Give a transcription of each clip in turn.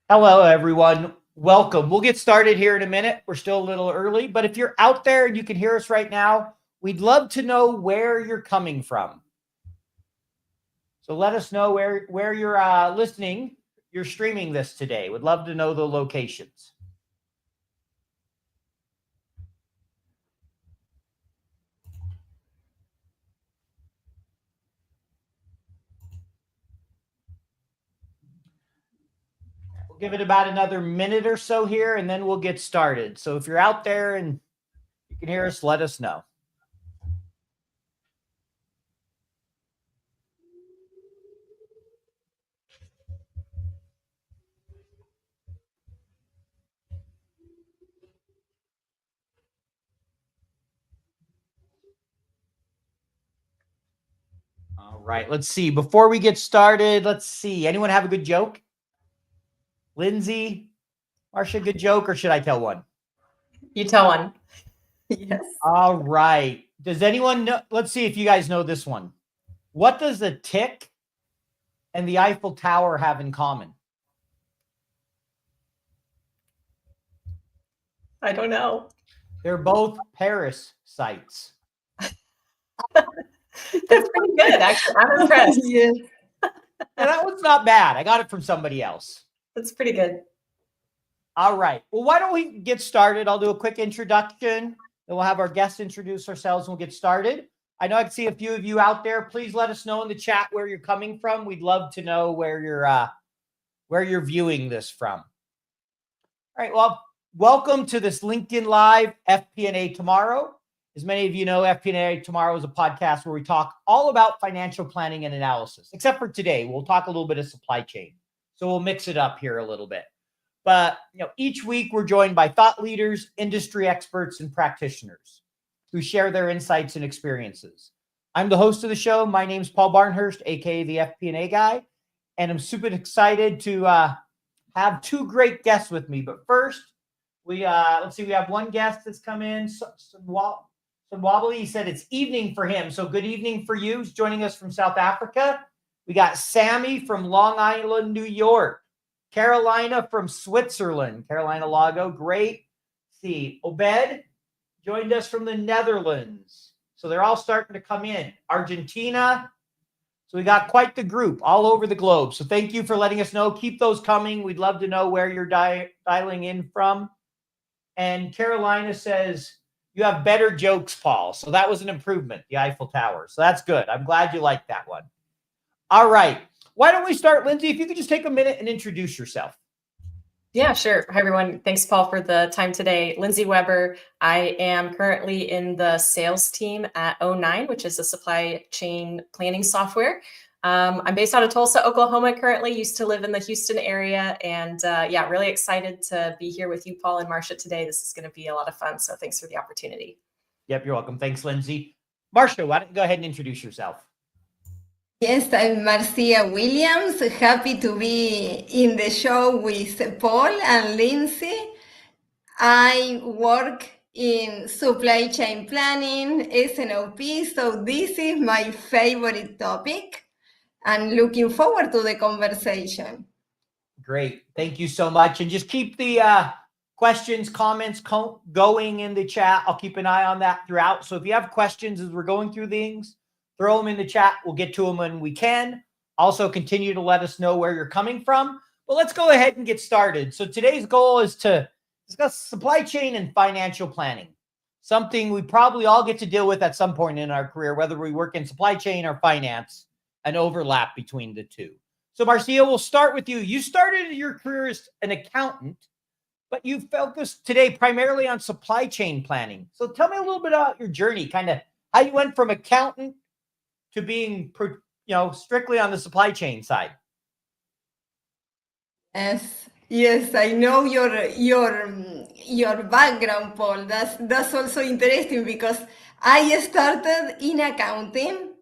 Hello, everyone. Welcome. We'll get started here in a minute. We're still a little early, but if you're out there and you can hear us right now, we'd love to know where you're coming from. So let us know where you're listening, you're streaming this today. Would love to know the locations. We'll give it about another minute or so here, and then we'll get started. So if you're out there and you can hear us, let us know. All right, let's see. Before we get started, let's see. Anyone have a good joke? Lyndsey, Marcia, good joke, or should I tell one? You tell one. Yes. All right. Does anyone know? Let's see if you guys know this one. What does a tick and the Eiffel Tower have in common? I don't know. They're both Paris sites. That's pretty good, actually. I'm impressed. Yeah, that one's not bad. I got it from somebody else. That's pretty good. All right. Well, why don't we get started? I'll do a quick introduction. Then we'll have our guests introduce ourselves and we'll get started. I know I can see a few of you out there. Please let us know in the chat where you're coming from. We'd love to know where you're viewing this from. All right. Well, welcome to this LinkedIn Live FP&A Tomorrow. As many of you know, FP&A Tomorrow is a podcast where we talk all about financial planning and analysis, except for today. We'll talk a little bit of supply chain. So we'll mix it up here a little bit. But each week we're joined by thought leaders, industry experts, and practitioners who share their insights and experiences. I'm the host of the show. My name's Paul Barnhurst, aka the FP&A guy, and I'm super excited to have two great guests with me. But first, let's see, we have one guest that's come in. Wobbly, he said it's evening for him. So good evening for you. He's joining us from South Africa. We got Sammy from Long Island, New York. Carolina from Switzerland. Carolina Lago, great. See, Obed joined us from the Netherlands. So they're all starting to come in. Argentina. So we got quite the group all over the globe. So thank you for letting us know. Keep those coming. We'd love to know where you're dialing in from. And Carolina says, you have better jokes, Paul. So that was an improvement, the Eiffel Tower. So that's good. I'm glad you liked that one. All right. Why don't we start, Lyndsey? If you could just take a minute and introduce yourself. Yeah, sure. Hi, everyone. Thanks, Paul, for the time today. Lyndsey Weber. I am currently in the sales team at O9, which is a supply chain planning software. I'm based out of Tulsa, Oklahoma currently, used to live in the Houston area. And yeah, really excited to be here with you, Paul and Marcia, today. This is going to be a lot of fun. So thanks for the opportunity. Yep, you're welcome. Thanks, Lyndsey. Marcia, why don't you go ahead and introduce yourself? Yes, I'm Marcia Williams. Happy to be in the show with Paul and Lyndsey. I work in supply chain planning, S&OP, so this is my favorite topic and looking forward to the conversation. Great. Thank you so much. And just keep the questions, comments going in the chat. I'll keep an eye on that throughout. So if you have questions as we're going through things, throw them in the chat. We'll get to them when we can. Also, continue to let us know where you're coming from. But let's go ahead and get started. So today's goal is to discuss supply chain and financial planning, something we probably all get to deal with at some point in our career, whether we work in supply chain or finance, an overlap between the two. So Marcia, we'll start with you. You started your career as an accountant, but you focused today primarily on supply chain planning. So tell me a little bit about your journey, kind of how you went from accountant to being, strictly on the supply chain side. Yes, I know your background, Paul. That's also interesting because I started in accounting,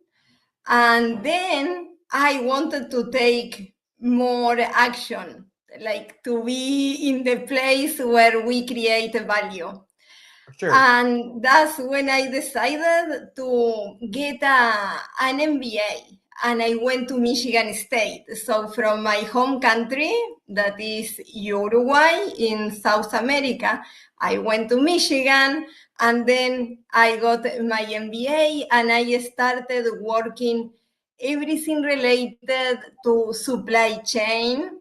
and then I wanted to take more action, like to be in the place where we create value. Sure. And that's when I decided to get an MBA. and I went to Michigan State. So from my home country, that is Uruguay in South America, I went to Michigan, and then I got my MBA, and I started working everything related to supply chain.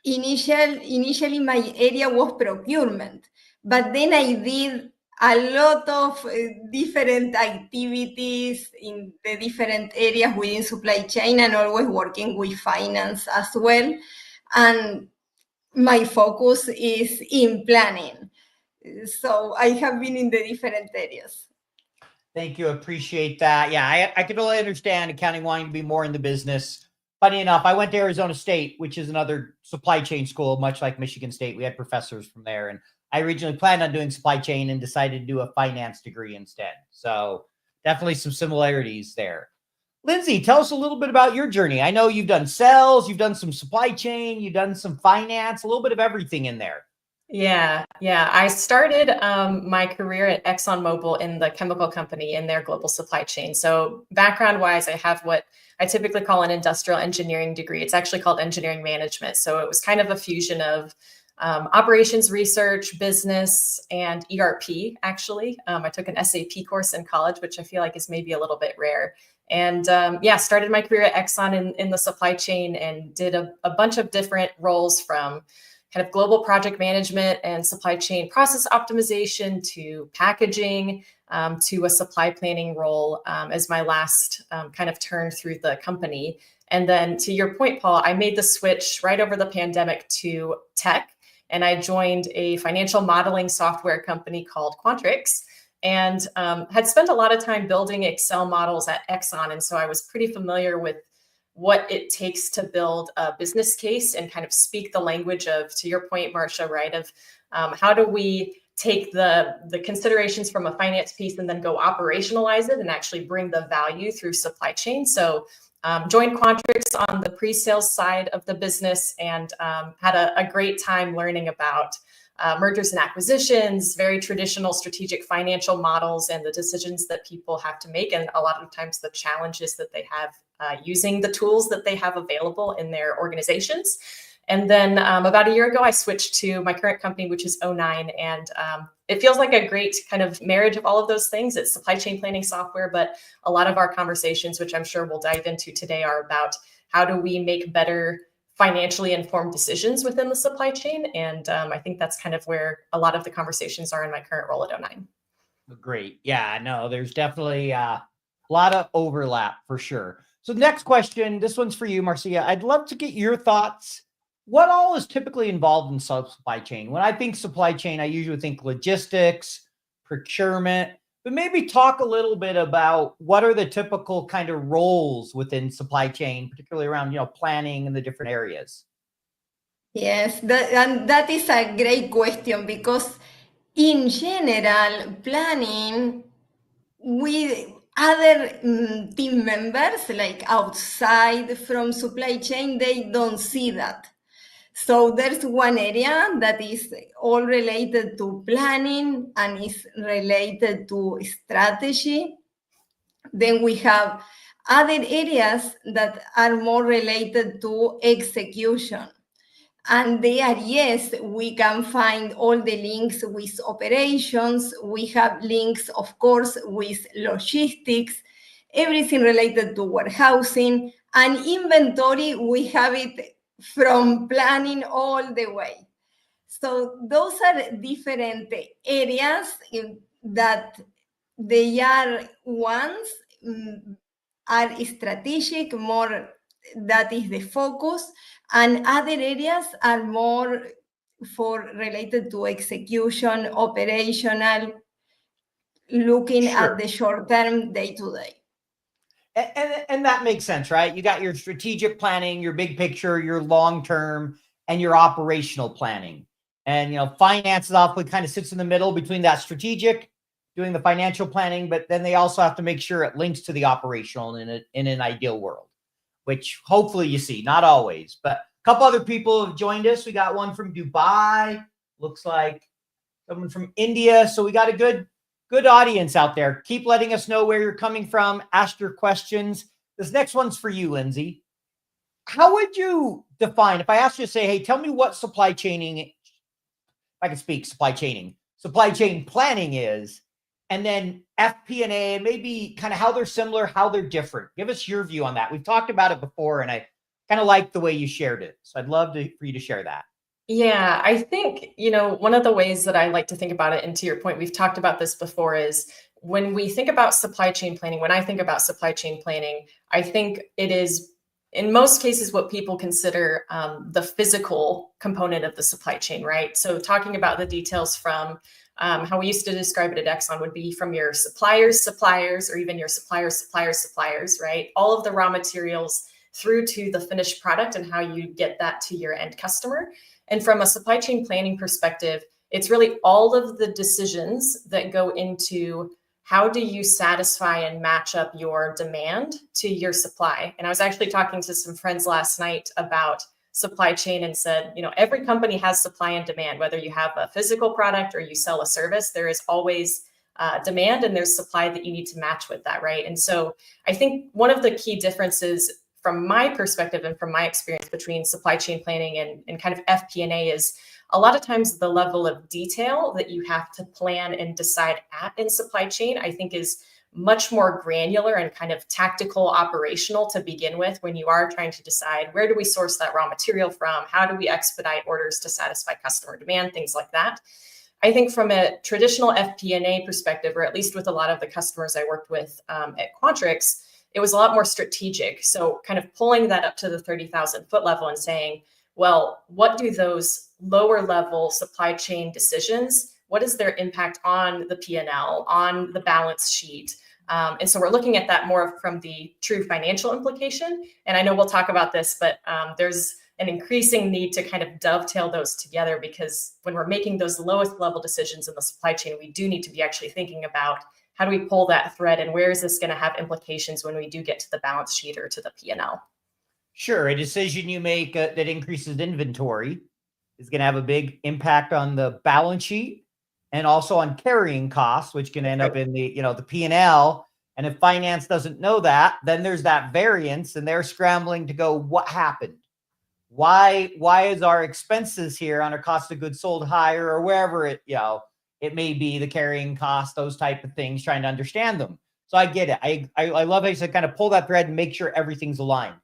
Initially my area was procurement, but then I did a lot of different activities in the different areas within supply chain, and always working with finance as well. And my focus is in planning. So I have been in the different areas. Thank you. Appreciate that. Yeah, I can totally understand accounting wanting to be more in the business. Funny enough, I went to Arizona State, which is another supply chain school, much like Michigan State. We had professors from there. And I originally planned on doing supply chain and decided to do a finance degree instead. So definitely some similarities there. Lyndsey, tell us a little bit about your journey. I know you've done sales, you've done some supply chain, you've done some finance, a little bit of everything in there. Yeah. I started my career at ExxonMobil in the chemical company in their global supply chain. So background-wise, I have what I typically call an industrial engineering degree. It's actually called engineering management. So it was kind of a fusion of operations research, business, and ERP, actually. I took an SAP course in college, which I feel like is maybe a little bit rare. And started my career at Exxon in the supply chain, and did a bunch of different roles, from kind of global project management and supply chain process optimization to packaging, to a supply planning role as my last kind of turn through the company. And then to your point, Paul, I made the switch right over the pandemic to tech, and I joined a financial modeling software company called Quantrix, and had spent a lot of time building Excel models at Exxon. And so I was pretty familiar with what it takes to build a business case and kind of speak the language of, to your point, Marcia, right, of how do we take the considerations from a finance piece and then go operationalize it and actually bring the value through supply chain. So joined Quantrix on the pre-sales side of the business, and had a great time learning about mergers and acquisitions, very traditional strategic financial models, and the decisions that people have to make, and a lot of times the challenges that they have using the tools that they have available in their organizations. And then about a year ago, I switched to my current company, which is O9, and it feels like a great kind of marriage of all of those things. It's supply chain planning software, but a lot of our conversations, which I'm sure we'll dive into today, are about how do we make better financially informed decisions within the supply chain. And I think that's kind of where a lot of the conversations are in my current role at O9. Great. Yeah, no, there's definitely a lot of overlap for sure. So next question, this one's for you, Marcia. I'd love to get your thoughts. What all is typically involved in supply chain? When I think supply chain, I usually think logistics, procurement, but maybe talk a little bit about what are the typical kind of roles within supply chain, particularly around, planning in the different areas. Yes, that is a great question, because in general, planning with other team members, like outside from supply chain, they don't see that. So there's one area that is all related to planning and is related to strategy. Then we have other areas that are more related to execution. And there, yes, we can find all the links with operations. We have links, of course, with logistics, everything related to warehousing, and inventory. We have it from planning all the way. So those are different areas that they are ones are strategic, more that is the focus, and other areas are more related to execution, operational, looking at the short term, day to day. And that makes sense, right? You got your strategic planning, your big picture, your long term, and your operational planning. And finance is often kind of sits in the middle between that strategic, doing the financial planning, but then they also have to make sure it links to the operational in an ideal world, which hopefully you see, not always. But a couple other people have joined us. We got one from Dubai, looks like someone from India. So we got a good audience out there. Keep letting us know where you're coming from. Ask your questions. This next one's for you, Lyndsey. How would you define, if I asked you to say, hey, tell me what supply chain planning is, and then FP&A, and maybe kind of how they're similar, how they're different. Give us your view on that. We've talked about it before, and I kind of like the way you shared it. So I'd love for you to share that. Yeah, I think, one of the ways that I like to think about it, and to your point, we've talked about this before, is when we think about supply chain planning, when I think about supply chain planning, I think it is, in most cases, what people consider the physical component of the supply chain, right? So talking about the details from how we used to describe it at Exxon would be from your suppliers, or even your suppliers, right? All of the raw materials through to the finished product and how you get that to your end customer. And from a supply chain planning perspective, it's really all of the decisions that go into how do you satisfy and match up your demand to your supply. And I was actually talking to some friends last night about supply chain and said, every company has supply and demand, whether you have a physical product or you sell a service, there is always demand and there's supply that you need to match with that, right? And so I think one of the key differences from my perspective and from my experience between supply chain planning and kind of FP&A is a lot of times the level of detail that you have to plan and decide at in supply chain, I think is much more granular and kind of tactical, operational to begin with when you are trying to decide where do we source that raw material from? How do we expedite orders to satisfy customer demand? Things like that. I think from a traditional FP&A perspective, or at least with a lot of the customers I worked with at Quantrix, it was a lot more strategic. So kind of pulling that up to the 30,000 foot level and saying, well, what do those lower level supply chain decisions, what is their impact on the P&L, on the balance sheet? And so we're looking at that more from the true financial implication. And I know we'll talk about this, but there's an increasing need to kind of dovetail those together, because when we're making those lowest level decisions in the supply chain, we do need to be actually thinking about how do we pull that thread and where is this going to have implications when we do get to the balance sheet or to the P&L? Sure. A decision you make that increases inventory is going to have a big impact on the balance sheet and also on carrying costs, which can end up in the P&L. And if finance doesn't know that, then there's that variance and they're scrambling to go, what happened? Why is our expenses here on our cost of goods sold higher, or wherever it may be, the carrying cost, those type of things, trying to understand them. So I get it. I love how you said kind of pull that thread and make sure everything's aligned.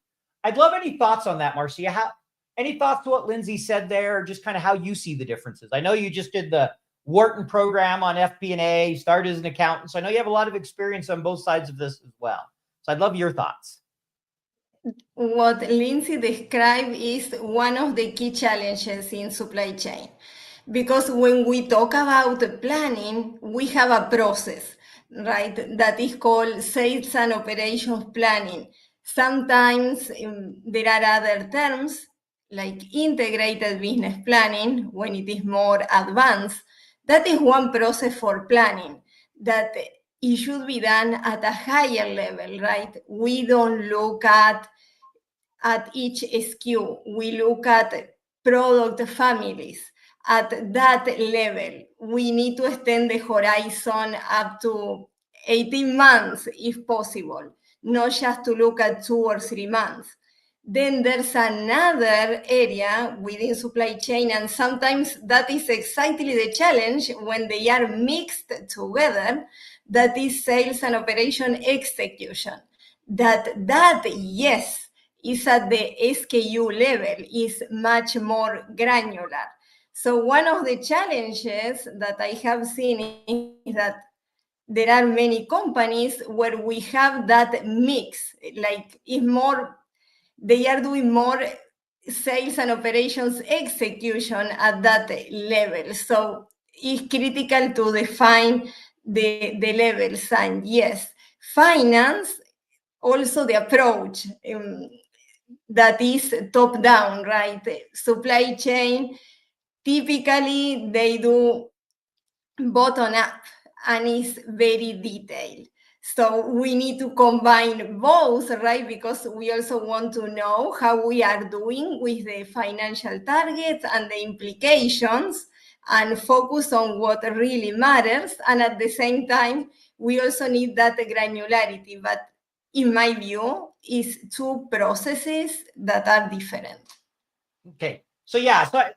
I'd love any thoughts on that, Marcia. Any thoughts to what Lyndsey said there, or just kind of how you see the differences? I know you just did the Wharton program on FP&A, started as an accountant, so I know you have a lot of experience on both sides of this as well. So I'd love your thoughts. What Lyndsey described is one of the key challenges in supply chain. Because when we talk about planning, we have a process, right? That is called sales and operations planning. Sometimes there are other terms like integrated business planning when it is more advanced. That is one process for planning that it should be done at a higher level, right? We don't look at each SKU. We look at product families. At that level, we need to extend the horizon up to 18 months if possible, not just to look at 2 or 3 months. Then there's another area within supply chain, and sometimes that is exactly the challenge when they are mixed together, that is sales and operation execution. That yes, is at the SKU level, is much more granular. So one of the challenges that I have seen is that there are many companies where we have that mix, like they are doing more sales and operations execution at that level. So it's critical to define the levels. And yes, finance, also the approach that is top down, right? Supply chain, typically they do bottom up and is very detailed. So we need to combine both, right? Because we also want to know how we are doing with the financial targets and the implications, and focus on what really matters. And at the same time, we also need that granularity. But in my view, is two processes that are different. Okay. So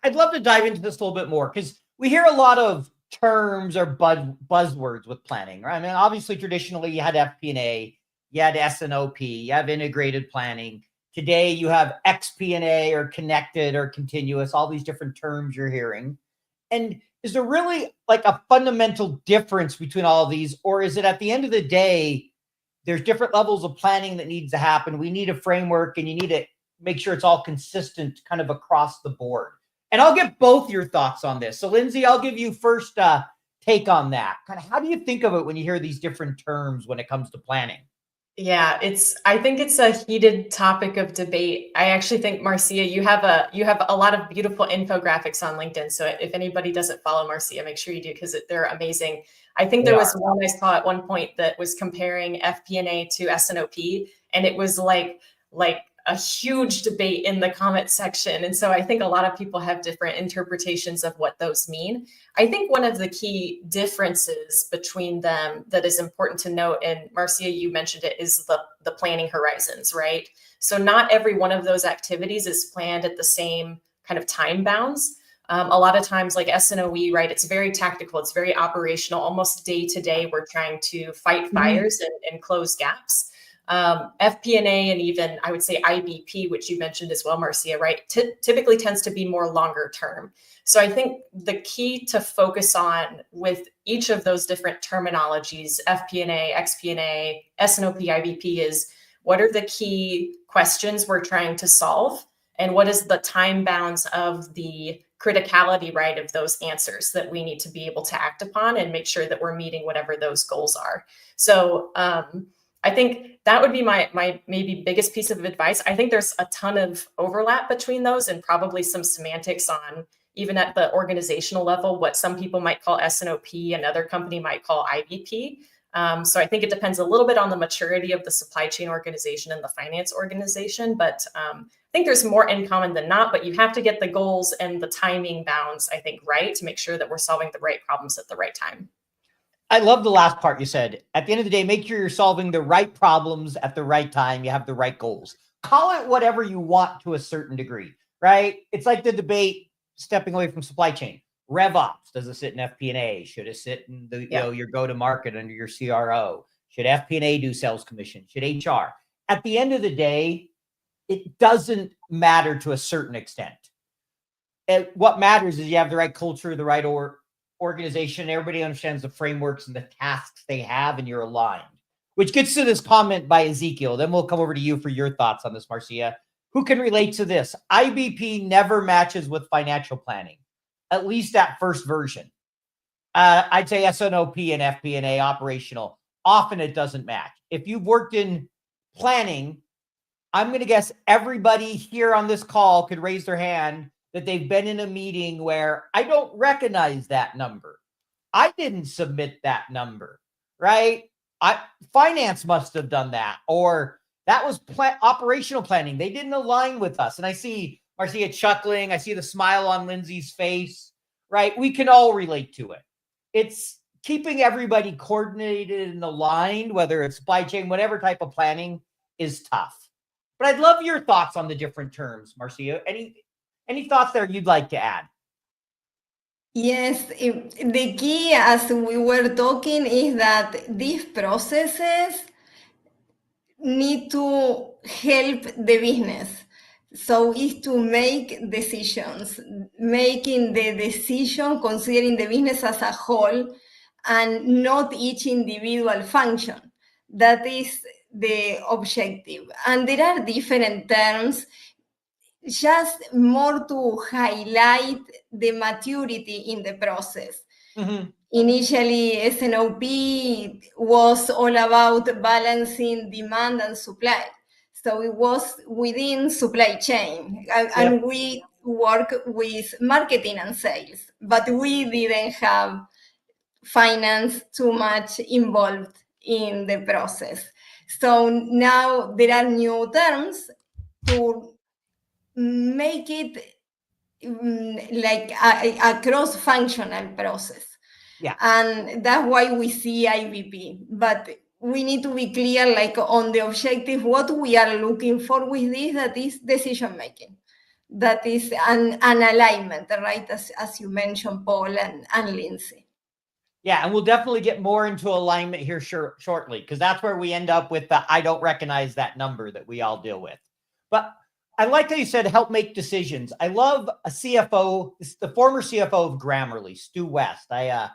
I'd love to dive into this a little bit more because we hear a lot of terms or buzzwords with planning, right? I mean, obviously, traditionally, you had FP&A, you had S&OP, you have integrated planning. Today, you have XP&A or connected or continuous, all these different terms you're hearing. And is there really like a fundamental difference between all of these? Or is it at the end of the day, there's different levels of planning that needs to happen? We need a framework and you need to make sure it's all consistent kind of across the board. And I'll get both your thoughts on this. So Lyndsey, I'll give you first take on that. Kind of how do you think of it when you hear these different terms when it comes to planning? Yeah, I think it's a heated topic of debate. I actually think, Marcia, you have a lot of beautiful infographics on LinkedIn. So if anybody doesn't follow Marcia, make sure you do because they're amazing. I think there was one I saw at one point that was comparing FP&A to S&OP, and it was like a huge debate in the comment section. And so I think a lot of people have different interpretations of what those mean. I think one of the key differences between them that is important to note, and Marcia, you mentioned it, is the planning horizons, right? So not every one of those activities is planned at the same kind of time bounds. A lot of times like S&OE, right, it's very tactical, it's very operational, almost day to day, we're trying to fight fires and close gaps. FP&A and even I would say IBP, which you mentioned as well, Marcia, right, typically tends to be more longer term. So I think the key to focus on with each of those different terminologies, FP&A, XP&A, S&OP, IBP, is what are the key questions we're trying to solve? And what is the time bounds of the criticality, right, of those answers that we need to be able to act upon and make sure that we're meeting whatever those goals are. So I think that would be my maybe biggest piece of advice. I think there's a ton of overlap between those and probably some semantics on even at the organizational level, what some people might call S&OP, another company might call IBP. So I think it depends a little bit on the maturity of the supply chain organization and the finance organization, but I think there's more in common than not, but you have to get the goals and the timing bounds, I think, right, to make sure that we're solving the right problems at the right time. I love the last part you said. At the end of the day, make sure you're solving the right problems at the right time. You have the right goals. Call it whatever you want to a certain degree, right? It's like the debate stepping away from supply chain. RevOps, does it sit in FP&A? Should it sit in the your go-to-market under your CRO? Should FP&A do sales commission? Should HR? At the end of the day, it doesn't matter to a certain extent. What matters is you have the right culture, the right organization, everybody understands the frameworks and the tasks they have, and you're aligned. Which gets to this comment by Ezekiel. Then we'll come over to you for your thoughts on this, Marcia. Who can relate to this? IBP never matches with financial planning, at least that first version. I'd say S&OP and FP&A operational. Often it doesn't match. If you've worked in planning, I'm going to guess everybody here on this call could raise their hand that they've been in a meeting where I don't recognize that number. I didn't submit that number, right? Finance must have done that, or that was operational planning. They didn't align with us. And I see Marcia chuckling. I see the smile on Lyndsey's face, right? We can all relate to it. It's keeping everybody coordinated and aligned, whether it's supply chain, whatever type of planning, is tough. But I'd love your thoughts on the different terms, Marcia. Any thoughts there you'd like to add? Yes, the key, as we were talking, is that these processes need to help the business. So it's to make decisions, making the decision considering the business as a whole and not each individual function. That is the objective. And there are different terms, just more to highlight the maturity in the process. Mm-hmm. Initially, S&OP was all about balancing demand and supply. So it was within supply chain. And we work with marketing and sales, but we didn't have finance too much involved in the process. So now there are new terms to make it like a cross-functional process. Yeah. And that's why we see IBP. But we need to be clear like on the objective, what we are looking for with this, that is decision making. That is an alignment, right? As you mentioned, Paul and Lyndsey. Yeah, and we'll definitely get more into alignment here shortly, because that's where we end up with the I don't recognize that number that we all deal with. But I like how you said help make decisions. I love a CFO, the former CFO of Grammarly, Stu West. I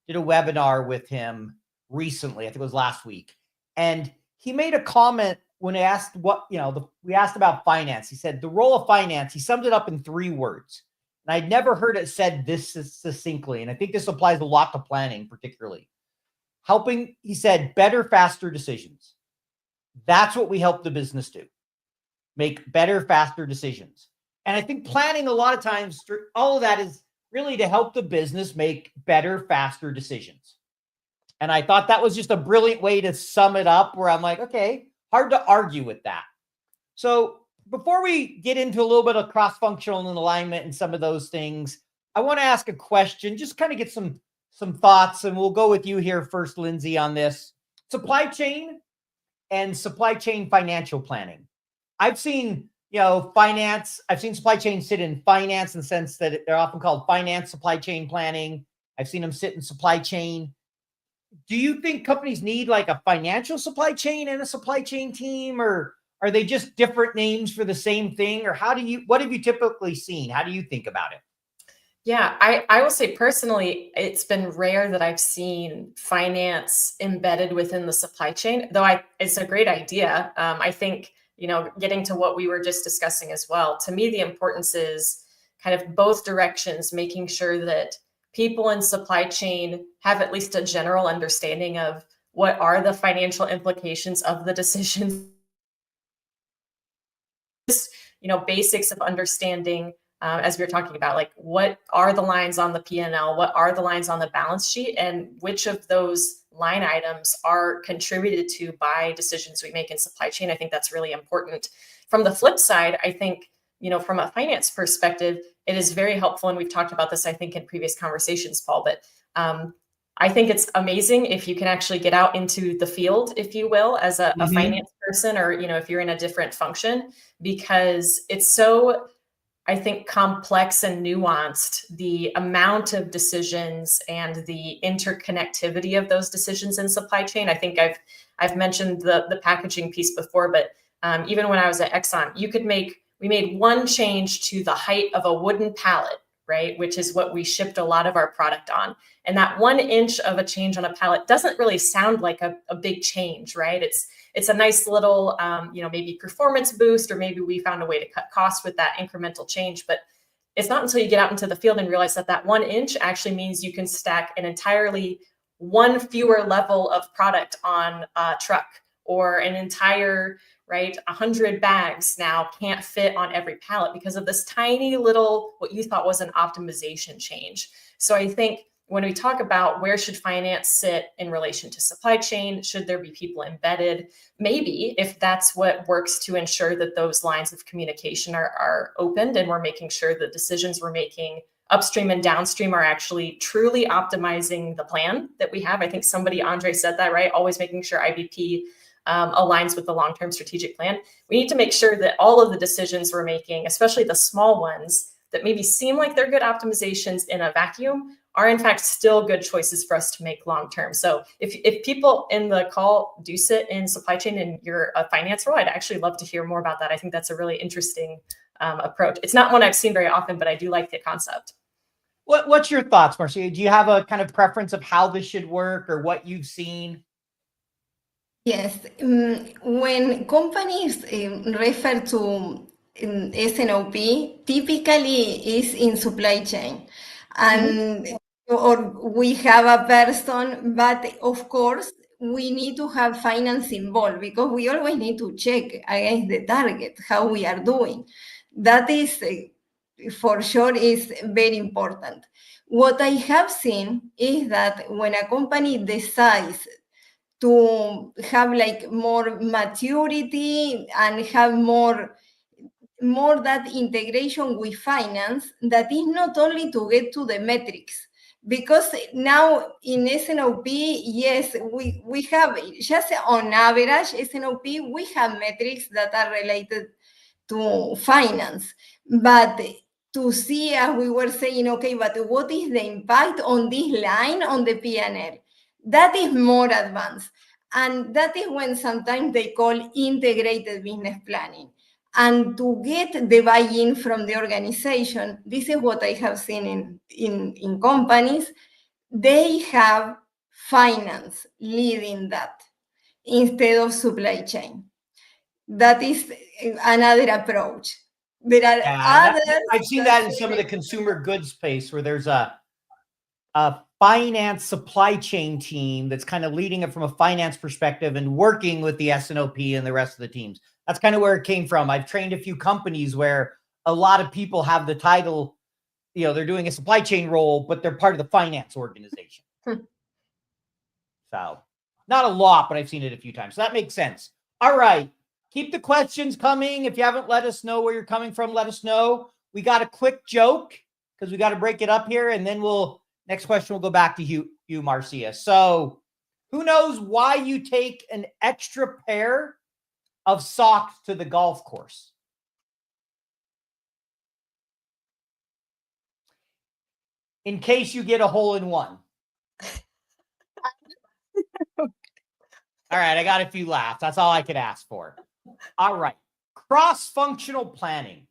did a webinar with him recently, I think it was last week. And he made a comment when asked we asked about finance. He said the role of finance, he summed it up in 3 words. And I'd never heard it said this succinctly. And I think this applies a lot to planning, particularly. Helping, he said, better, faster decisions. That's what we help the business do. Make better, faster decisions. And I think planning a lot of times, all of that is really to help the business make better, faster decisions. And I thought that was just a brilliant way to sum it up, where I'm like, okay, hard to argue with that. So before we get into a little bit of cross-functional and alignment and some of those things, I want to ask a question, just kind of get some thoughts, and we'll go with you here first, Lyndsey, on this. Supply chain and supply chain financial planning. I've seen, finance. I've seen supply chain sit in finance in the sense that they're often called finance supply chain planning. I've seen them sit in supply chain. Do you think companies need like a financial supply chain and a supply chain team, or are they just different names for the same thing? Or what have you typically seen? How do you think about it? Yeah, I will say personally, it's been rare that I've seen finance embedded within the supply chain, though it's a great idea. I think, getting to what we were just discussing as well, to me, the importance is kind of both directions, making sure that people in supply chain have at least a general understanding of what are the financial implications of the decisions. Basics of understanding, as we were talking about, like what are the lines on the P&L, what are the lines on the balance sheet, and which of those line items are contributed to by decisions we make in supply chain. I think that's really important. From the flip side, I think, from a finance perspective, it is very helpful. And we've talked about this, I think, in previous conversations, Paul, but I think it's amazing if you can actually get out into the field, if you will, as a finance person, or, if you're in a different function, because it's so, I think, complex and nuanced, the amount of decisions and the interconnectivity of those decisions in supply chain. I think I've mentioned the packaging piece before, but even when I was at Exxon, we made one change to the height of a wooden pallet, right? Which is what we shipped a lot of our product on. And that 1 inch of a change on a pallet doesn't really sound like a big change, right? It's a nice little, maybe performance boost, or maybe we found a way to cut costs with that incremental change. But it's not until you get out into the field and realize that 1 inch actually means you can stack an entirely one fewer level of product on a truck, or an entire, 100 bags now can't fit on every pallet because of this tiny little, what you thought was an optimization change. So I think when we talk about where should finance sit in relation to supply chain, should there be people embedded? Maybe, if that's what works to ensure that those lines of communication are opened, and we're making sure the decisions we're making upstream and downstream are actually truly optimizing the plan that we have. I think Andre said that, right? Always making sure IBP aligns with the long-term strategic plan. We need to make sure that all of the decisions we're making, especially the small ones that maybe seem like they're good optimizations in a vacuum, are in fact still good choices for us to make long-term. So if people in the call do sit in supply chain and you're a finance role, I'd actually love to hear more about that. I think that's a really interesting approach. It's not one I've seen very often, but I do like the concept. What's your thoughts, Marcia? Do you have a kind of preference of how this should work, or what you've seen? Yes, when companies refer to S&OP, typically is in supply chain, and or we have a person, but of course we need to have finance involved, because we always need to check against the target how we are doing. That is for sure is very important. What I have seen is that when a company decides to have like more maturity and have more that integration with finance, that is not only to get to the metrics, Because now in SNOP, yes, we have just on average, SNOP, we have metrics that are related to finance. But to see, as we were saying, okay, but what is the impact on this line on the P&L? That is more advanced. And that is when sometimes they call integrated business planning. And to get the buy-in from the organization, this is what I have seen in companies. They have finance leading that instead of supply chain. That is another approach. There are others. I've seen that in some of the consumer goods space where there's a finance supply chain team that's kind of leading it from a finance perspective and working with the SNOP and the rest of the teams. That's kind of where it came from. I've trained a few companies where a lot of people have the title, they're doing a supply chain role, but they're part of the finance organization. So not a lot, but I've seen it a few times. So that makes sense. All right. Keep the questions coming. If you haven't let us know where you're coming from, let us know. We got a quick joke because we got to break it up here. And then next question will go back to you, Marcia. So who knows why you take an extra pair of socks to the golf course? In case you get a hole in one. All right, I got a few laughs. That's all I could ask for. All right. Cross-functional planning,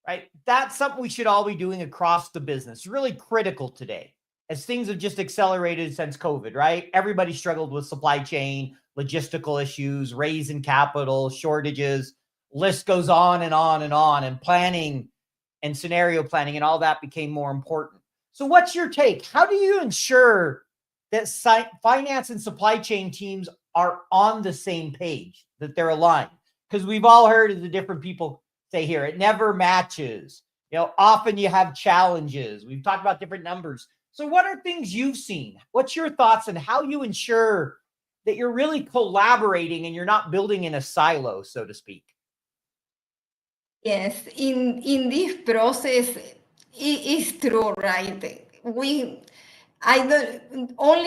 right? That's something we should all be doing across the business. Really critical today as things have just accelerated since COVID, right? Everybody struggled with supply chain, logistical issues, raising capital, shortages, list goes on and on and on, and planning and scenario planning and all that became more important. So what's your take? How do you ensure that finance and supply chain teams are on the same page, that they're aligned? Because we've all heard of the different people say here, it never matches. Often you have challenges. We've talked about different numbers. So what are things you've seen? What's your thoughts on how you ensure that you're really collaborating and you're not building in a silo, so to speak? Yes, in this process, it is true, right? Only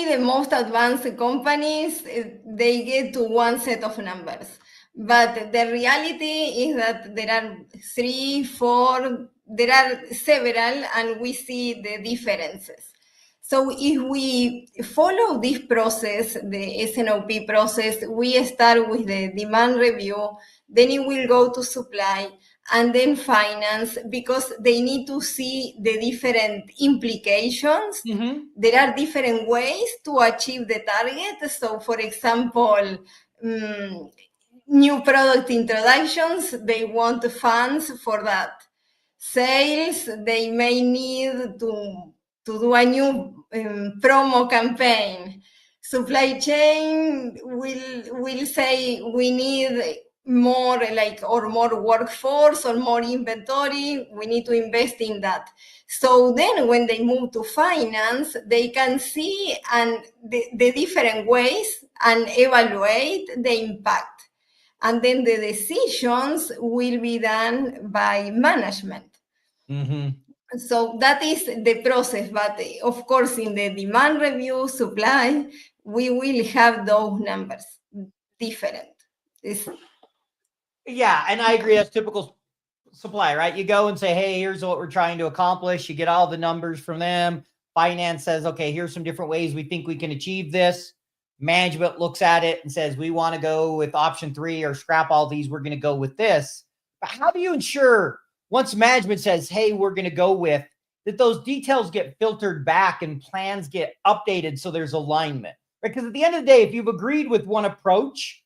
the most advanced companies, they get to one set of numbers. But the reality is that there are 3, 4, there are several, and we see the differences. So if we follow this process, the SNOP process, we start with the demand review, then it will go to supply, and then finance, because they need to see the different implications. Mm-hmm. There are different ways to achieve the target. So, for example, new product introductions, they want funds for that. Sales, they may need to do a new promo campaign. Supply chain will say we need more more workforce or more inventory. We need to invest in that. So then when they move to finance, they can see the different ways and evaluate the impact. And then the decisions will be done by management. Mm-hmm. So that is the process. But of course, in the demand review, supply, we will have those numbers different. Yeah, and I agree. That's typical supply, right? You go and say, hey, here's what we're trying to accomplish. You get all the numbers from them. Finance says, okay, here's some different ways we think we can achieve this. Management looks at it and says, we want to go with option 3 or scrap all these. We're going to go with this. But how do you ensure once management says, hey, we're going to go with, that those details get filtered back and plans get updated so there's alignment? Because at the end of the day, if you've agreed with one approach,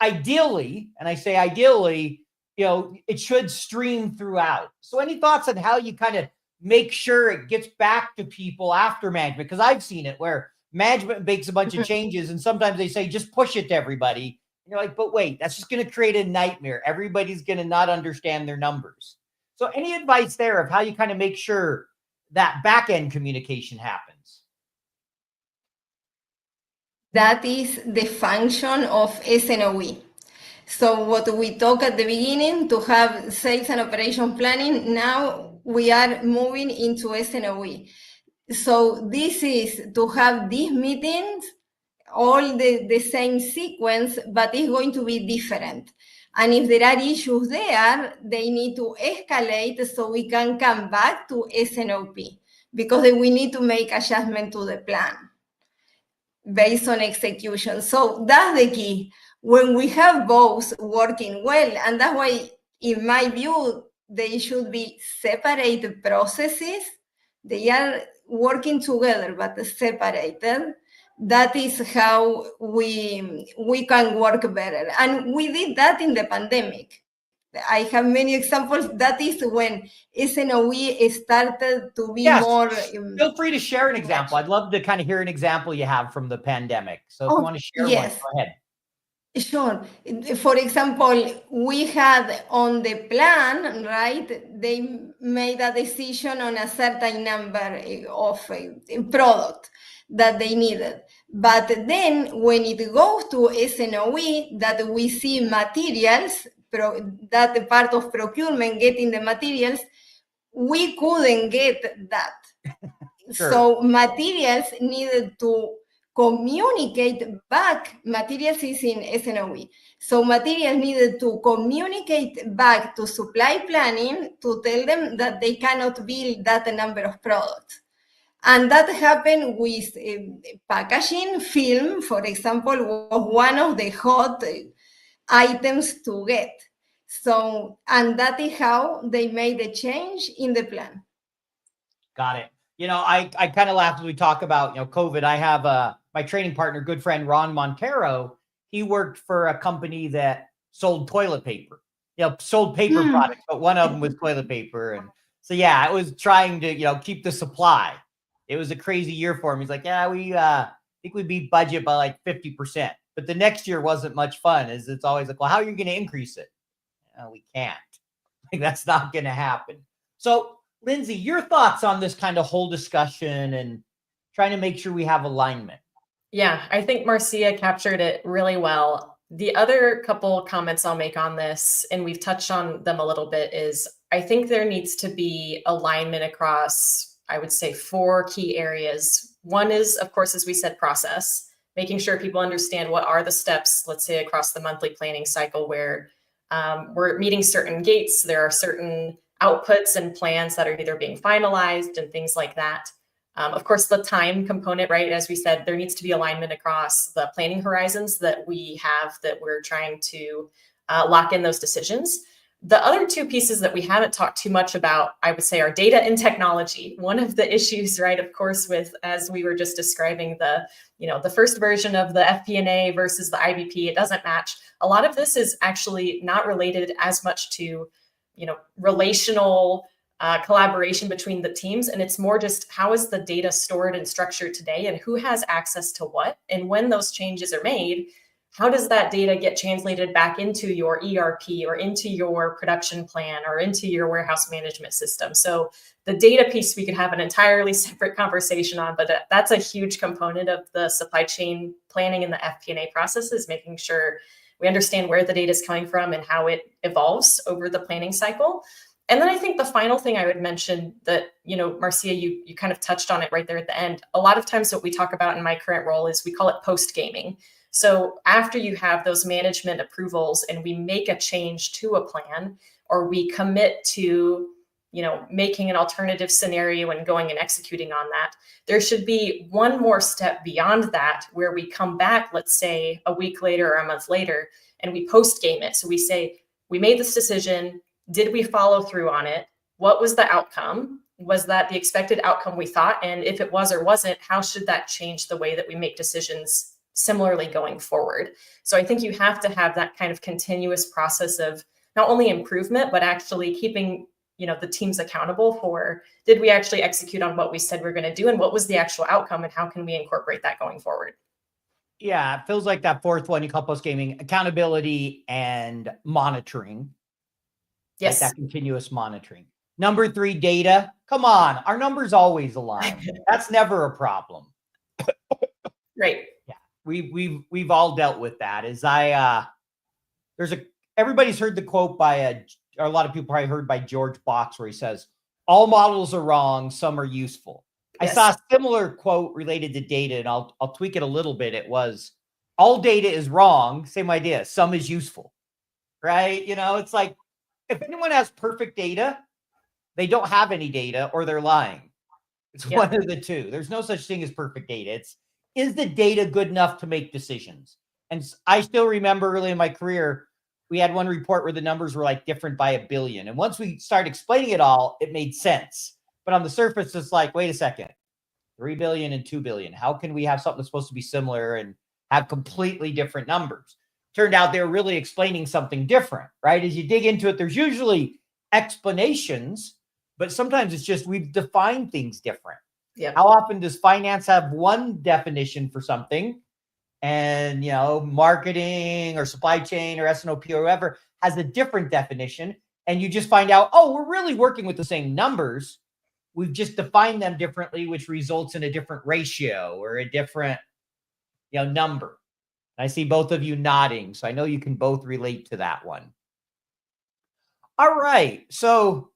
ideally, and I say ideally, it should stream throughout. So any thoughts on how you kind of make sure it gets back to people after management? Because I've seen it where management makes a bunch of changes and sometimes they say, just push it to everybody. And you're like, but wait, that's just going to create a nightmare. Everybody's going to not understand their numbers. So any advice there of how you kind of make sure that back-end communication happens? That is the function of SNOE. So what we talked at the beginning to have sales and operation planning, now we are moving into SNOE. So this is to have these meetings, all the same sequence, but it's going to be different. And if there are issues there, they need to escalate so we can come back to SNOP, because then we need to make adjustment to the plan based on execution. So that's the key. When we have both working well, and that's why, in my view, they should be separate processes. They are working together, but separated. That is how we can work better. And we did that in the pandemic. I have many examples. That is when SNOE started to be Yes. more. Feel free to share an example. I'd love to kind of hear an example you have from the pandemic. So if you want to share one, go ahead. Sure. For example, we had on the plan, right, they made a decision on a certain number of product that they needed. But then when it goes to SNOE, that we see materials, that part of procurement getting the materials, we couldn't get that. Sure. So materials needed to communicate back. Materials is in SNOE. So materials needed to communicate back to supply planning to tell them that they cannot build that number of products. And that happened with packaging. Film, for example, was one of the hot items to get. So, and that is how they made the change in the plan. Got it. I kind of laugh as we talk about, COVID. I have my training partner, good friend, Ron Montero. He worked for a company that sold toilet paper, sold paper products, but one of them was toilet paper. And so, yeah, it was trying to, keep the supply. It was a crazy year for him. He's like, yeah, I think we beat budget by like 50%, but the next year wasn't much fun. It's always like, well, how are you going to increase it? We can't. Like, that's not going to happen. So, Lyndsey, your thoughts on this kind of whole discussion and trying to make sure we have alignment? Yeah, I think Marcia captured it really well. The other couple comments I'll make on this, and we've touched on them a little bit, is I think there needs to be alignment across, I would say, 4 key areas. One is, of course, as we said, process, making sure people understand what are the steps, let's say, across the monthly planning cycle where we're meeting certain gates. There are certain outputs and plans that are either being finalized and things like that. Of course, the time component, right? As we said, there needs to be alignment across the planning horizons that we have, that we're trying to lock in those decisions. The other 2 pieces that we haven't talked too much about, I would say, are data and technology. One of the issues, right, of course, with, as we were just describing, the first version of the FP&A versus the IBP, it doesn't match. A lot of this is actually not related as much to relational collaboration between the teams. And it's more just how is the data stored and structured today and who has access to what? And when those changes are made, how does that data get translated back into your ERP or into your production plan or into your warehouse management system? So the data piece, we could have an entirely separate conversation on, but that's a huge component of the supply chain planning and the FP&A process, is making sure we understand where the data is coming from and how it evolves over the planning cycle. And then I think the final thing I would mention that, Marcia, you kind of touched on it right there at the end. A lot of times what we talk about in my current role is we call it post-gaming. So after you have those management approvals and we make a change to a plan, or we commit to, making an alternative scenario and going and executing on that, there should be one more step beyond that where we come back, let's say a week later or a month later, and we post-game it. So we say, we made this decision. Did we follow through on it? What was the outcome? Was that the expected outcome we thought? And if it was or wasn't, how should that change the way that we make decisions similarly going forward? So I think you have to have that kind of continuous process of not only improvement, but actually keeping the teams accountable for, did we actually execute on what we said we're going to do? And what was the actual outcome? And how can we incorporate that going forward? Yeah, it feels like that 4th one you call post-gaming, accountability and monitoring. Yes. Like that continuous monitoring. Number 3, data. Come on, our numbers always align. That's never a problem. Right. Yeah, we've all dealt with that. Everybody's heard the quote by or a lot of people probably heard by George Box, where he says, all models are wrong, some are useful. I saw a similar quote related to data, and I'll tweak it a little bit. It was, all data is wrong. Same idea. Some is useful, right? You know, it's like if anyone has perfect data, they don't have any data or they're lying. It's one of the two. There's no such thing as perfect data. It's, is the data good enough to make decisions? And I still remember early in my career, we had one report where the numbers were like different by 1 billion. And once we started explaining it all, it made sense. But on the surface, it's like, wait a second, 3 billion and 2 billion. How can we have something that's supposed to be similar and have completely different numbers? Turned out they were really explaining something different, right? As you dig into it, there's usually explanations, but sometimes it's just we've defined things different. Yeah. How often does finance have one definition for something, and you know, marketing or supply chain or S&OP or whoever has a different definition, and you just find out, oh, we're really working with the same numbers. We've just defined them differently, which results in a different ratio or a different, you know, number. I see both of you nodding, so I know you can both relate to that one. All right, so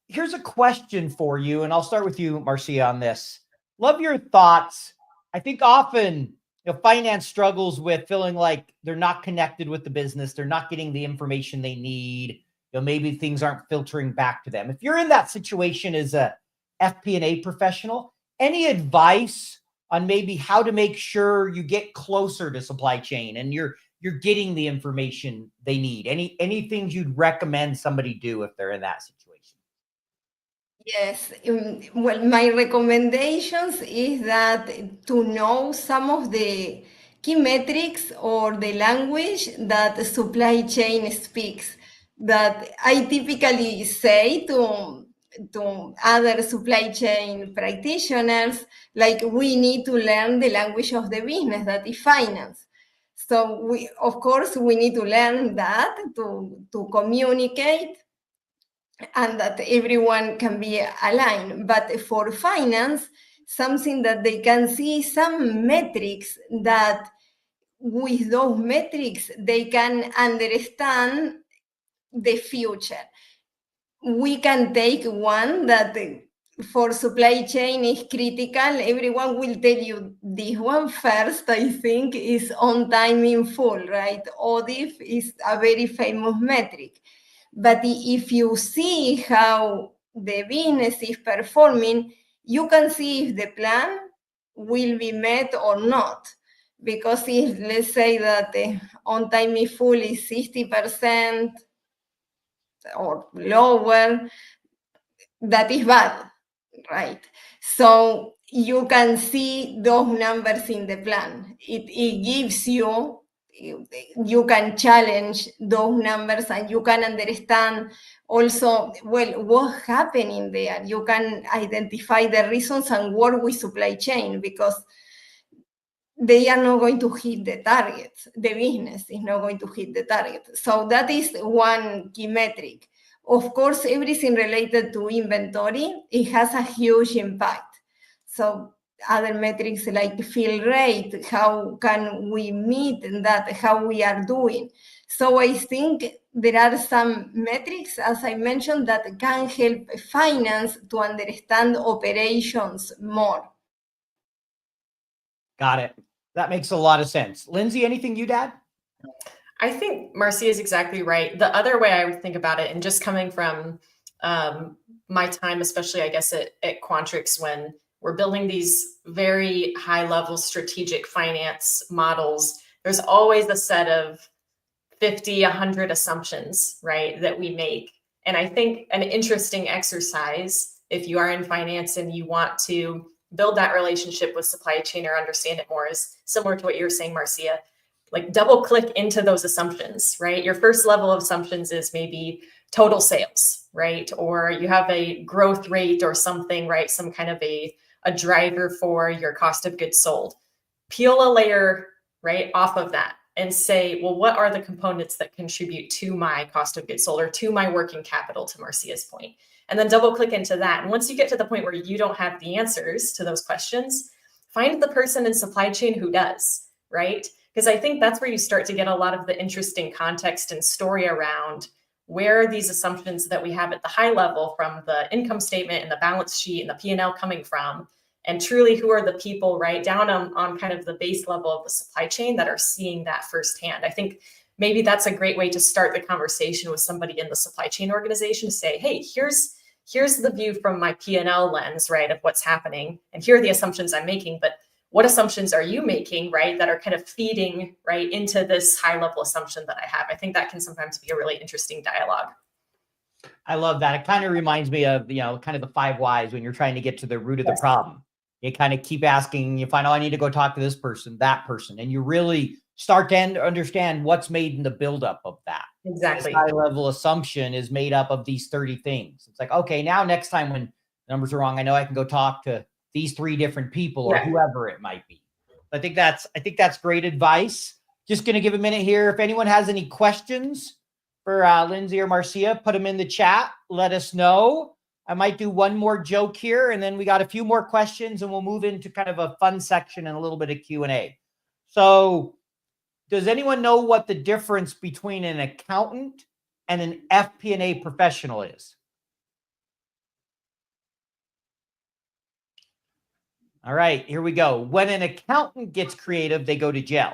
here's a question for you, and I'll start with you, Marcia, on this. Love your thoughts. I think often, you know, finance struggles with feeling like they're not connected with the business. They're not getting the information they need. You know, maybe things aren't filtering back to them. If you're in that situation as a FP&A professional, any advice on maybe how to make sure you get closer to supply chain and you're getting the any things you'd recommend somebody do if they're in that situation? Yes, well, my recommendations is that to know some of the key metrics or the language that the supply chain speaks, that I typically say to other supply chain practitioners, like we need to learn the language of the business, that is finance. So we, of course, we need to learn that to communicate and that everyone can be aligned. But for finance, something that they can see, some metrics that with those metrics, they can understand the future. We can take one that for supply chain is critical. Everyone will tell you this one first, I think, is on time in full, right? ODIF is a very famous metric. But if you see how the business is performing, you can see if the plan will be met or not. Because if, let's say that the on time in full is 60% or lower, that is bad, right? So you can see those numbers in the plan. It gives you can challenge those numbers and you can understand also, well, what's happening there. You can identify the reasons and work with supply chain, because they are not going to hit the targets. The business is not going to hit the target. So that is one key metric. Of course, everything related to inventory, it has a huge impact. So other metrics like fill rate, how can we meet that, how we are doing. So I think there are some metrics, as I mentioned, that can help finance to understand operations more. Got it. That makes a lot of sense. Lyndsey, anything you'd add? I think Marcia is exactly right. The other way I would think about it, and just coming from my time, especially I guess at Quantrix, when we're building these very high level strategic finance models, there's always a set of 50, 100 assumptions, right, that we make. And I think an interesting exercise, if you are in finance and you want to build that relationship with supply chain or understand it more, is similar to what you were saying, Marcia. Like double click into those assumptions, right? Your first level of assumptions is maybe total sales, right? Or you have a growth rate or something, right? Some kind of a driver for your cost of goods sold. Peel a layer, right, off of that and say, well, what are the components that contribute to my cost of goods sold or to my working capital, to Marcia's point? And then double click into that. And once you get to the point where you don't have the answers to those questions, find the person in supply chain who does, right? Because I think that's where you start to get a lot of the interesting context and story around where are these assumptions that we have at the high level from the income statement and the balance sheet and the P&L coming from, and truly who are the people right down on kind of the base level of the supply chain that are seeing that firsthand. I think maybe that's a great way to start the conversation with somebody in the supply chain organization to say, hey, here's the view from my P&L lens, right, of what's happening. And here are the assumptions I'm making, but what assumptions are you making, right, that are kind of feeding right into this high level assumption that I have? I think that can sometimes be a really interesting dialogue. I love that. It kind of reminds me of, kind of the 5 whys when you're trying to get to the root of the problem. You kind of keep asking, you find, I need to go talk to this person, that person, and you really start to understand what's made in the buildup of that. Exactly. This high level assumption is made up of these 30 things. It's like, okay, now next time when numbers are wrong, I know I can go talk to these 3 different people or whoever it might be. I think that's great advice. Just going to give a minute here. If anyone has any questions for Lyndsey or Marcia, put them in the chat. Let us know. I might do one more joke here, and then we got a few more questions, and we'll move into kind of a fun section and a little bit of Q&A. So does anyone know what the difference between an accountant and an FP&A professional is? All right, here we go. When an accountant gets creative, they go to jail.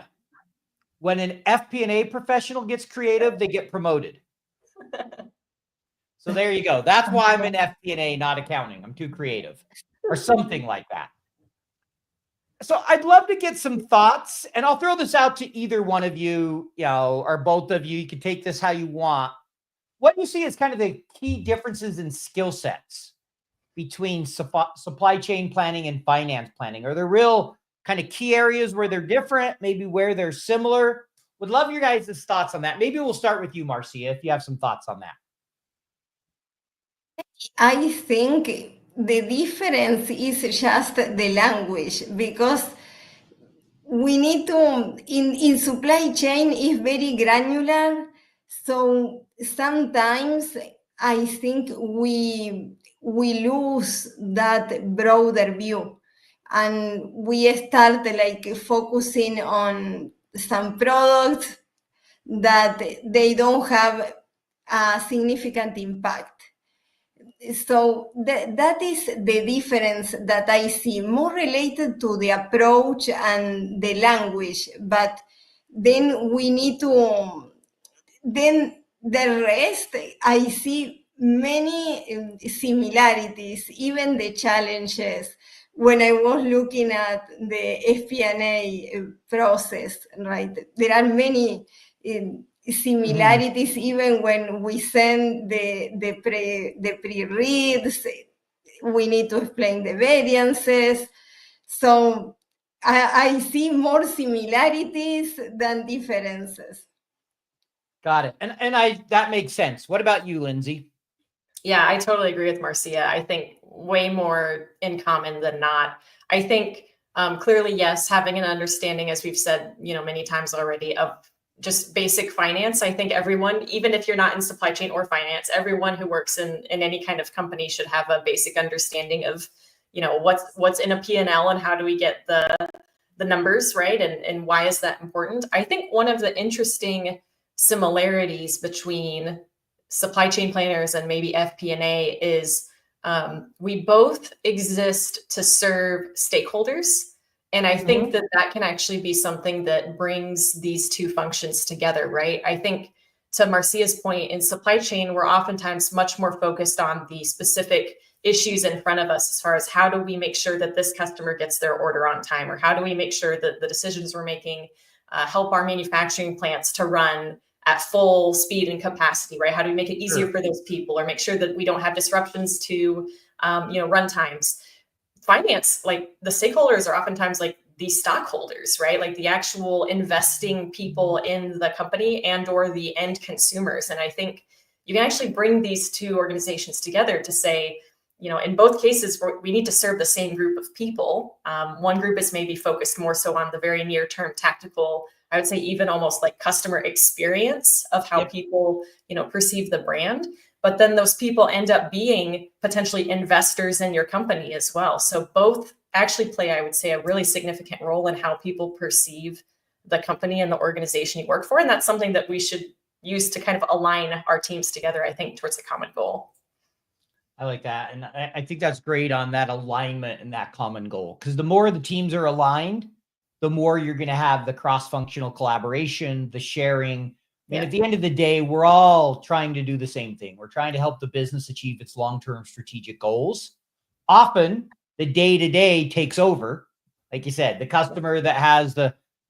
When an FP&A professional gets creative, they get promoted. So there you go. That's why I'm in FP&A, not accounting. I'm too creative or something like that. So I'd love to get some thoughts, and I'll throw this out to either one of you, or both of you. You can take this how you want. What do you see as kind of the key differences in skill sets between supply chain planning and finance planning? Are there real kind of key areas where they're different, maybe where they're similar? Would love your guys' thoughts on that. Maybe we'll start with you, Marcia, if you have some thoughts on that. I think the difference is just the language, because we need to, in supply chain is very granular. So sometimes I think we lose that broader view, and we start like focusing on some products that they don't have a significant impact. So that is the difference that I see, more related to the approach and the language. But then we need to, then the rest, I see many similarities, even the challenges. When I was looking at the FP&A process, right, there are many similarities. Even when we send the pre-reads, we need to explain the variances. So I see more similarities than differences. Got it. And that makes sense. What about you, Lyndsey? Yeah, I totally agree with Marcia. I think way more in common than not. I think clearly, yes, having an understanding, as we've said, many times already, of just basic finance. I think everyone, even if you're not in supply chain or finance, everyone who works in any kind of company should have a basic understanding of, what's in a P&L and how do we get the numbers right, and why is that important. I think one of the interesting similarities between supply chain planners and maybe FP&A is we both exist to serve stakeholders. And I think that can actually be something that brings these two functions together, right? I think, to Marcia's point, in supply chain, we're oftentimes much more focused on the specific issues in front of us, as far as how do we make sure that this customer gets their order on time, or how do we make sure that the decisions we're making help our manufacturing plants to run at full speed and capacity, right? How do we make it easier for those people, or make sure that we don't have disruptions to, run times? Finance, like the stakeholders are oftentimes like the stockholders, right? Like the actual investing people in the company and or the end consumers. And I think you can actually bring these two organizations together to say, in both cases, we need to serve the same group of people. One group is maybe focused more so on the very near term tactical, I would say even almost like customer experience of how people, perceive the brand. But then those people end up being potentially investors in your company as well. So both actually play, I would say, a really significant role in how people perceive the company and the organization you work for. And that's something that we should use to kind of align our teams together, I think, towards a common goal. I like that. And I think that's great on that alignment and that common goal. Because the more the teams are aligned, the more you're going to have the cross-functional collaboration, the sharing. I mean, at the end of the day, we're all trying to do the same thing. We're trying to help the business achieve its long-term strategic goals. Often the day-to-day takes over. Like you said, the customer that has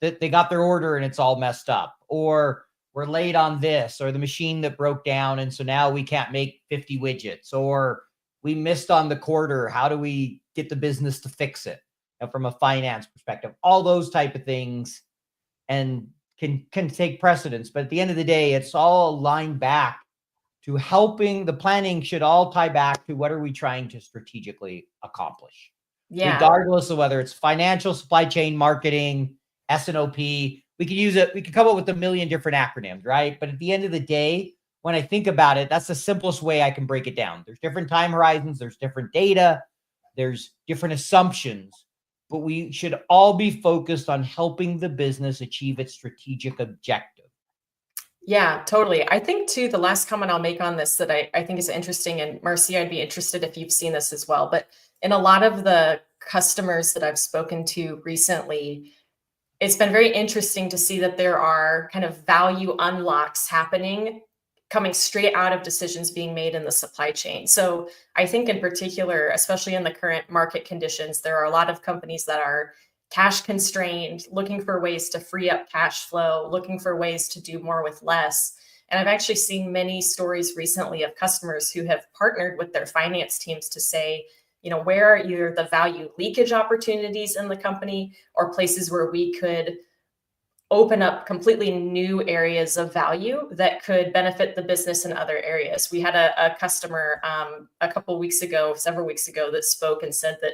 they got their order and it's all messed up, or we're late on this, or the machine that broke down and so now we can't make 50 widgets, or we missed on the quarter. How do we get the business to fix it? And from a finance perspective, all those type of things and can take precedence. But at the end of the day, it's all aligned back to helping. The planning should all tie back to what are we trying to strategically accomplish, regardless of whether it's financial, supply chain, marketing, S&OP. We could use it. We could come up with a million different acronyms, right? But at the end of the day, when I think about it, that's the simplest way I can break it down. There's different time horizons. There's different data. There's different assumptions, but we should all be focused on helping the business achieve its strategic objective. Yeah, totally. I think too, the last comment I'll make on this that I think is interesting, and Marcia, I'd be interested if you've seen this as well, but in a lot of the customers that I've spoken to recently, it's been very interesting to see that there are kind of value unlocks happening, coming straight out of decisions being made in the supply chain. So I think in particular, especially in the current market conditions, there are a lot of companies that are cash constrained, looking for ways to free up cash flow, looking for ways to do more with less. And I've actually seen many stories recently of customers who have partnered with their finance teams to say, where are either the value leakage opportunities in the company or places where we could open up completely new areas of value that could benefit the business in other areas. We had a customer several weeks ago, that spoke and said that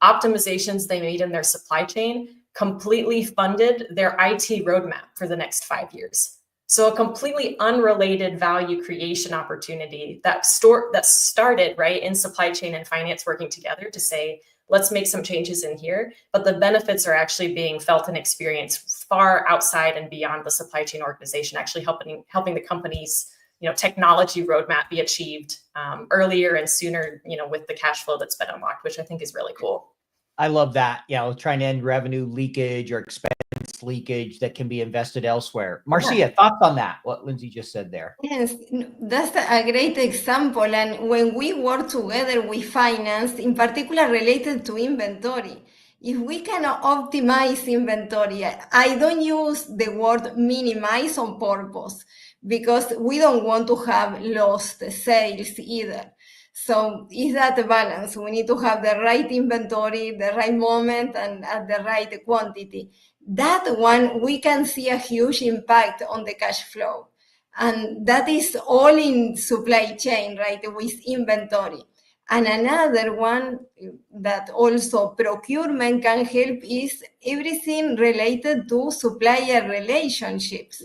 optimizations they made in their supply chain completely funded their IT roadmap for the next 5 years. So a completely unrelated value creation opportunity that started right in supply chain and finance working together to say, let's make some changes in here, but the benefits are actually being felt and experienced far outside and beyond the supply chain organization, actually helping the company's technology roadmap be achieved earlier and sooner, with the cash flow that's been unlocked, which I think is really cool. I love that. Trying to end revenue leakage or expense leakage that can be invested elsewhere. Marcia, thoughts on that? What Lyndsey just said there. Yes, that's a great example. And when we work together with finance, in particular related to inventory, if we can optimize inventory, I don't use the word minimize on purpose because we don't want to have lost sales either. So is that a balance? We need to have the right inventory, the right moment, and at the right quantity. That one, we can see a huge impact on the cash flow. And that is all in supply chain, right, with inventory. And another one that also procurement can help is everything related to supplier relationships.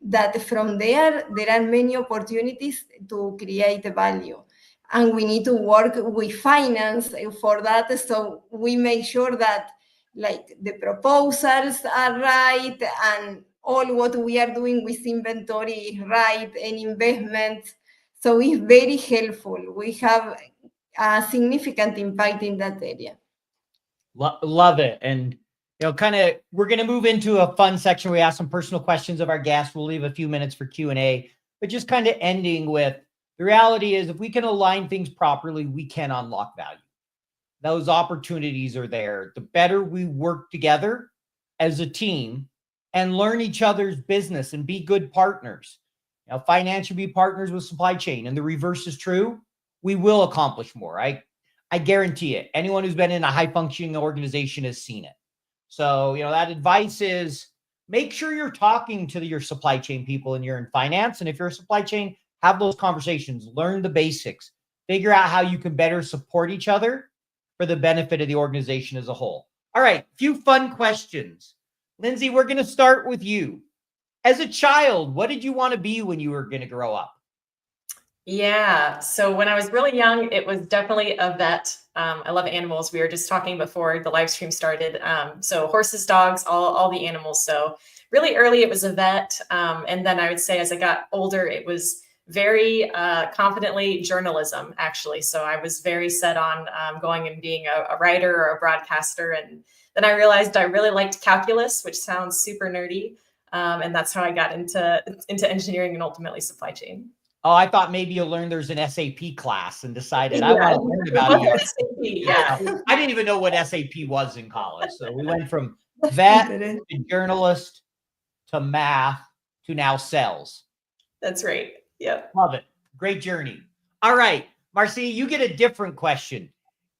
That from there are many opportunities to create value. And we need to work with finance for that. So we make sure that the proposals are right and all what we are doing with inventory is right and investments. So it's very helpful. We have a significant impact in that area. Love it. And, we're going to move into a fun section. We ask some personal questions of our guests. We'll leave a few minutes for Q&A, but just kind of ending with the reality is if we can align things properly, we can unlock value. Those opportunities are there. The better we work together as a team and learn each other's business and be good partners. Finance should be partners with supply chain, and the reverse is true. We will accomplish more. I guarantee it. Anyone who's been in a high-functioning organization has seen it. So, that advice is make sure you're talking to your supply chain people and you're in finance. And if you're a supply chain, have those conversations, learn the basics, figure out how you can better support each other for the benefit of the organization as a whole. All right, a few fun questions. Lyndsey, we're going to start with you. As a child, what did you want to be when you were going to grow up? Yeah, so when I was really young, it was definitely a vet. I love animals. We were just talking before the live stream started. So horses, dogs, all the animals. So really early, it was a vet. And then I would say as I got older, it was very confidently journalism, actually. So I was very set on going and being a writer or a broadcaster. And then I realized I really liked calculus, which sounds super nerdy. And that's how I got into engineering and ultimately supply chain. Oh, I thought maybe you'll learn there's an SAP class and decided I want to learn about it. SAP, yeah. I didn't even know what SAP was in college. So we went from vet to journalist to math to now sales. That's right. Yep. Love it. Great journey. All right, Marcia, you get a different question.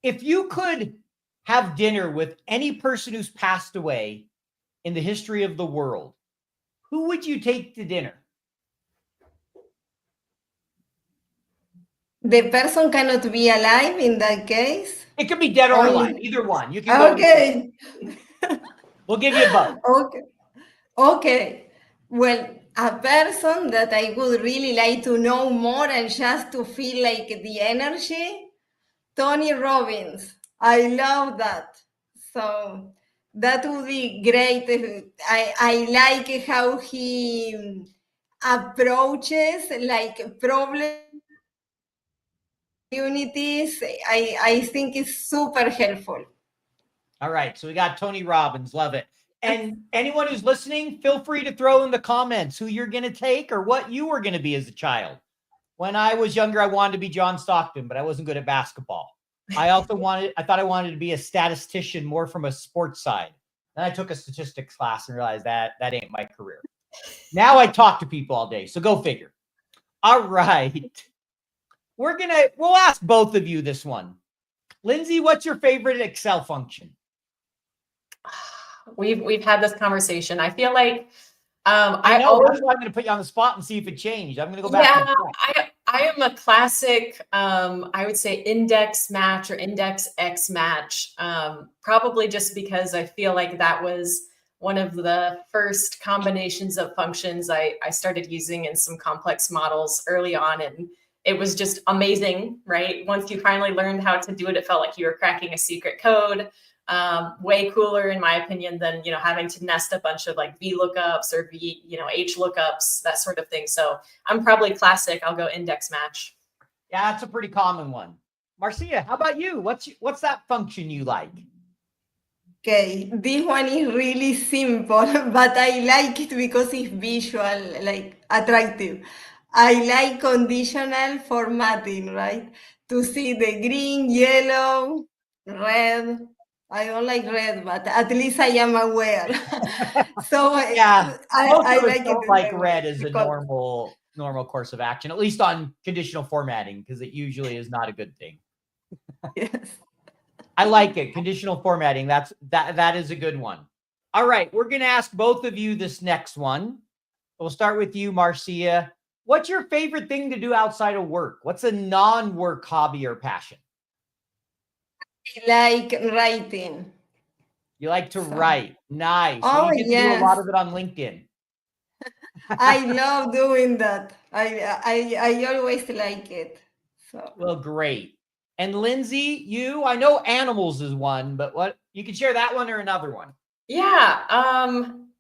If you could have dinner with any person who's passed away in the history of the world, who would you take to dinner? The person cannot be alive in that case? It could be dead or Only- alive, either one. You can go. Okay. We'll give you both. Okay. Okay. Well, a person that I would really like to know more and just to feel like the energy, Tony Robbins. I love that. So that would be great. I like how he approaches like problem communities. I think it's super helpful. All right. So we got Tony Robbins. Love it. And anyone who's listening, feel free to throw in the comments who you're going to take or what you were going to be as a child. When I was younger, I wanted to be John Stockton, but I wasn't good at basketball. I thought I wanted to be a statistician more from a sports side. Then I took a statistics class and realized that ain't my career. Now I talk to people all day. So go figure. All right. We'll ask both of you this one. Lyndsey, what's your favorite Excel function? We've had this conversation. I feel like I know that's why I'm going to put you on the spot and see if it changed. I'm going to go back. Yeah, I am a classic. I would say index match or index X match. Probably just because I feel like that was one of the first combinations of functions I started using in some complex models early on, and it was just amazing, right? Once you finally learned how to do it, it felt like you were cracking a secret code. Way cooler, in my opinion, than having to nest a bunch of like V lookups or H lookups, that sort of thing. So I'm probably classic. I'll go index match. Yeah, that's a pretty common one. Marcia, how about you? What's that function you like? Okay, this one is really simple, but I like it because it's visual, like attractive. I like conditional formatting, right? To see the green, yellow, red. I don't like red, but at least I am aware. So Yeah, I like don't it. Like red as a normal course of action, at least on conditional formatting, because it usually is not a good thing. Yes. I like it. Conditional formatting. That is a good one. All right. We're going to ask both of you this next one. We'll start with you, Marcia. What's your favorite thing to do outside of work? What's a non-work hobby or passion? Like writing. You like to write. Nice. Oh, well, you get to do a lot of it on LinkedIn. I love doing that. I always like it. So. Well, great. And Lyndsey, I know animals is one, but what you can share that one or another one? Yeah.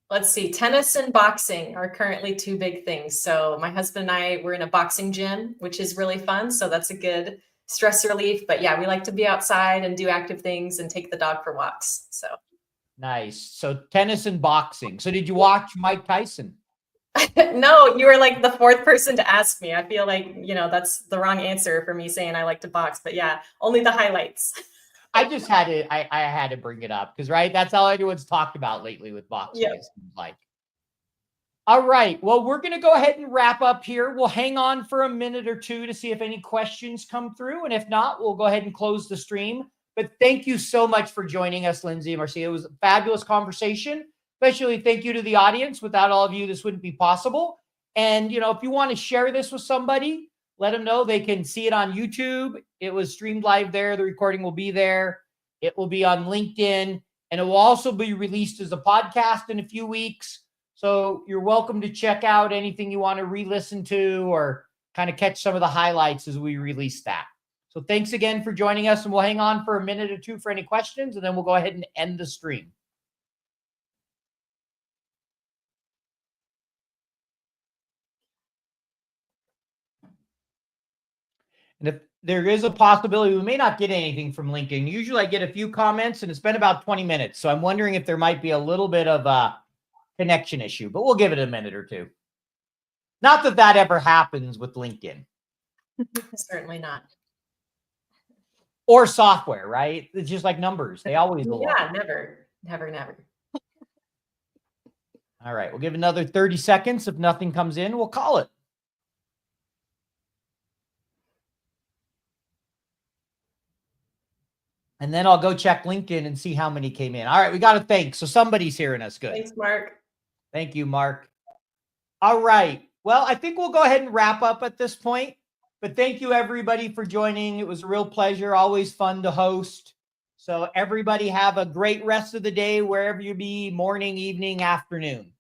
Let's see. Tennis and boxing are currently two big things. So my husband and I, we're in a boxing gym, which is really fun. So that's a good stress relief. But yeah, we like to be outside and do active things and take the dog for walks. So nice. So tennis and boxing. So did you watch Mike Tyson? No, you were like the fourth person to ask me. I feel like, that's the wrong answer for me saying I like to box, but yeah, only the highlights. I just had to, I had to bring it up because, right, that's all everyone's talked about lately with boxing. Yep. Like, all right, well, we're going to go ahead and wrap up here. We'll hang on for a minute or two to see if any questions come through. And if not, we'll go ahead and close the stream. But thank you so much for joining us, Lyndsey and Marcia. It was a fabulous conversation. Especially thank you to the audience. Without all of you, this wouldn't be possible. And, if you want to share this with somebody, let them know they can see it on YouTube. It was streamed live there. The recording will be there. It will be on LinkedIn, and it will also be released as a podcast in a few weeks. So you're welcome to check out anything you want to re-listen to or kind of catch some of the highlights as we release that. So thanks again for joining us, and we'll hang on for a minute or two for any questions, and then we'll go ahead and end the stream. And if there is a possibility, we may not get anything from LinkedIn. Usually I get a few comments and it's been about 20 minutes. So I'm wondering if there might be a little bit of a connection issue, but we'll give it a minute or two. Not that that ever happens with LinkedIn. Certainly not. Or software, right? It's just like numbers. They always align. Yeah, never. All right, we'll give another 30 seconds. If nothing comes in, we'll call it. And then I'll go check LinkedIn and see how many came in. All right, we got to thank. So somebody's hearing us. Good. Thanks, Mark. Thank you, Mark. All right. Well, I think we'll go ahead and wrap up at this point. But thank you, everybody, for joining. It was a real pleasure. Always fun to host. So everybody have a great rest of the day, wherever you be, morning, evening, afternoon.